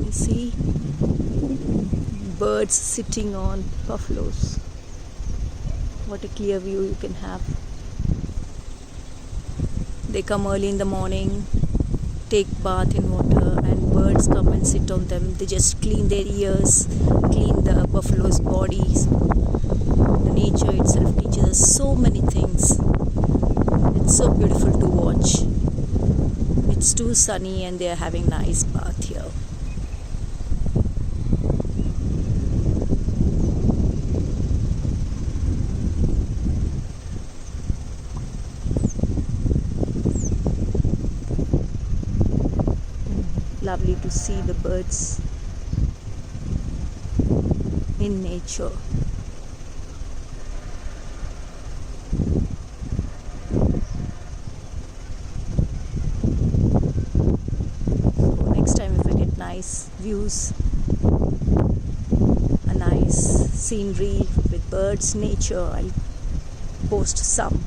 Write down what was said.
You see birds sitting on buffaloes. What a clear view you can have. They come early in the morning, take bath in water, and birds come and sit on them. They just clean their ears, clean the buffalo's bodies. The nature itself teaches us so many things. It's so beautiful to watch. It's too sunny and they are having nice bath here. Lovely to see the birds in nature. So next time if I get nice views, a nice scenery with birds, nature, I'll post some.